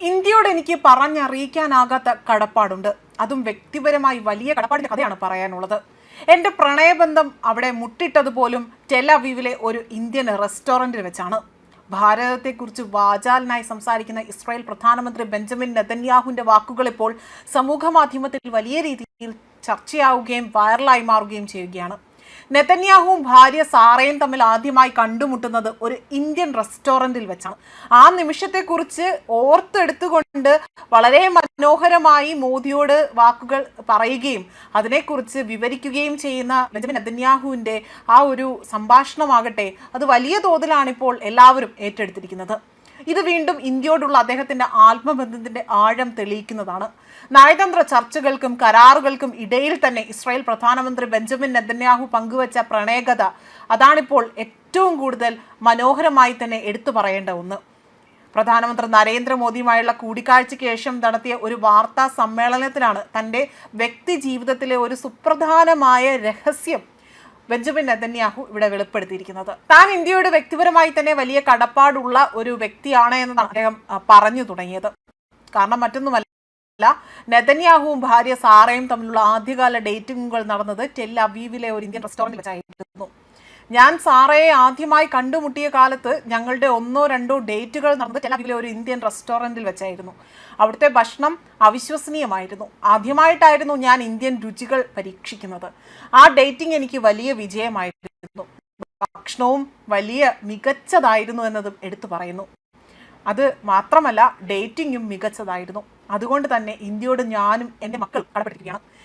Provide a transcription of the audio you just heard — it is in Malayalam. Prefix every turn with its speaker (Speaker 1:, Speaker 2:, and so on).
Speaker 1: ഇന്ത്യയോട് എനിക്ക് പറഞ്ഞറിയിക്കാനാകാത്ത കടപ്പാടുണ്ട്. അതും വ്യക്തിപരമായി വലിയ കടപ്പാടിന്റെ കഥയാണ് പറയാനുള്ളത്. എൻ്റെ പ്രണയബന്ധം അവിടെ മുട്ടിട്ടതുപോലും ടെൽ-അവീവിലെ ഒരു ഇന്ത്യൻ റെസ്റ്റോറൻറ്റിൽ വെച്ചാണ്. ഭാരതത്തെക്കുറിച്ച് വാചാലനായി സംസാരിക്കുന്ന ഇസ്രായേൽ പ്രധാനമന്ത്രി ബെഞ്ചമിൻ നെതന്യാഹുവിൻ്റെ വാക്കുകൾ ഇപ്പോൾ സമൂഹ മാധ്യമത്തിൽ വലിയ രീതിയിൽ ചർച്ചയാവുകയും വൈറലായി മാറുകയും ചെയ്യുകയാണ്. നെതന്യാഹുവും ഭാര്യ സാറയും തമ്മിൽ ആദ്യമായി കണ്ടുമുട്ടുന്നത് ഒരു ഇന്ത്യൻ റെസ്റ്റോറൻറ്റിൽ വെച്ചാണ്. ആ നിമിഷത്തെക്കുറിച്ച് ഓർത്തെടുത്തുകൊണ്ട് വളരെ മനോഹരമായി മോദിയോട് വാക്കുകൾ പറയുകയും അതിനെക്കുറിച്ച് വിവരിക്കുകയും ചെയ്യുന്ന ബെഞ്ചമിൻ നെതന്യാഹുവിൻ്റെ ആ ഒരു സംഭാഷണമാകട്ടെ, അത് വലിയ തോതിലാണിപ്പോൾ എല്ലാവരും ഏറ്റെടുത്തിരിക്കുന്നത്. ഇത് വീണ്ടും ഇന്ത്യയോടുള്ള അദ്ദേഹത്തിൻ്റെ ആത്മബന്ധത്തിൻ്റെ ആഴം തെളിയിക്കുന്നതാണ്. നയതന്ത്ര ചർച്ചകൾക്കും കരാറുകൾക്കും ഇടയിൽ തന്നെ ഇസ്രായേൽ പ്രധാനമന്ത്രി ബെഞ്ചമിൻ നെതന്യാഹു പങ്കുവച്ച പ്രണയകഥ, അതാണിപ്പോൾ ഏറ്റവും കൂടുതൽ മനോഹരമായി തന്നെ എടുത്തു പറയേണ്ട ഒന്ന്. പ്രധാനമന്ത്രി നരേന്ദ്രമോദിയുമായുള്ള കൂടിക്കാഴ്ചയ്ക്ക് ശേഷം നടത്തിയ ഒരു വാർത്താ സമ്മേളനത്തിലാണ് തൻ്റെ വ്യക്തി ജീവിതത്തിലെ ഒരു സുപ്രധാനമായ രഹസ്യം ബെഞ്ചമിൻ നെതന്യാഹു ഇവിടെ വെളിപ്പെടുത്തിയിരിക്കുന്നത്. താൻ ഇന്ത്യയോട് വ്യക്തിപരമായി തന്നെ വലിയ കടപ്പാടുള്ള ഒരു വ്യക്തിയാണ് എന്നതാണ് അദ്ദേഹം പറഞ്ഞു തുടങ്ങിയത്. കാരണം മറ്റൊന്നുമല്ല, നെതന്യാഹുവും ഭാര്യ സാറയും തമ്മിലുള്ള ആദ്യകാല ഡേറ്റിങ്ങുകൾ നടന്നത് ടെൽ-അവീവിലെ ഒരു ഇന്ത്യൻ റെസ്റ്റോറൻറ്റിൽ വെച്ചായിരുന്നു. ഞാൻ സാറയെ ആദ്യമായി കണ്ടുമുട്ടിയ കാലത്ത് ഞങ്ങളുടെ 1-2 ഡേറ്റുകൾ നടന്നത് ടെൽ-അവീവിലെ ഒരു ഇന്ത്യൻ റെസ്റ്റോറൻറ്റിൽ വെച്ചായിരുന്നു. അവിടുത്തെ ഭക്ഷണം അവിശ്വസനീയമായിരുന്നു. ആദ്യമായിട്ടായിരുന്നു ഞാൻ ഇന്ത്യൻ രുചികൾ പരീക്ഷിക്കുന്നത്. ആ ഡേറ്റിംഗ് എനിക്ക് വലിയ വിജയമായിരുന്നു. ഭക്ഷണവും വലിയ മികച്ചതായിരുന്നു എന്നതും എടുത്തു പറയുന്നു. അത് മാത്രമല്ല, ഡേറ്റിങ്ങും മികച്ചതായിരുന്നു. അതുകൊണ്ട് തന്നെ ഇന്ത്യയോട് ഞാനും എൻ്റെ മക്കൾ കടപ്പെട്ടിരിക്കുകയാണ്.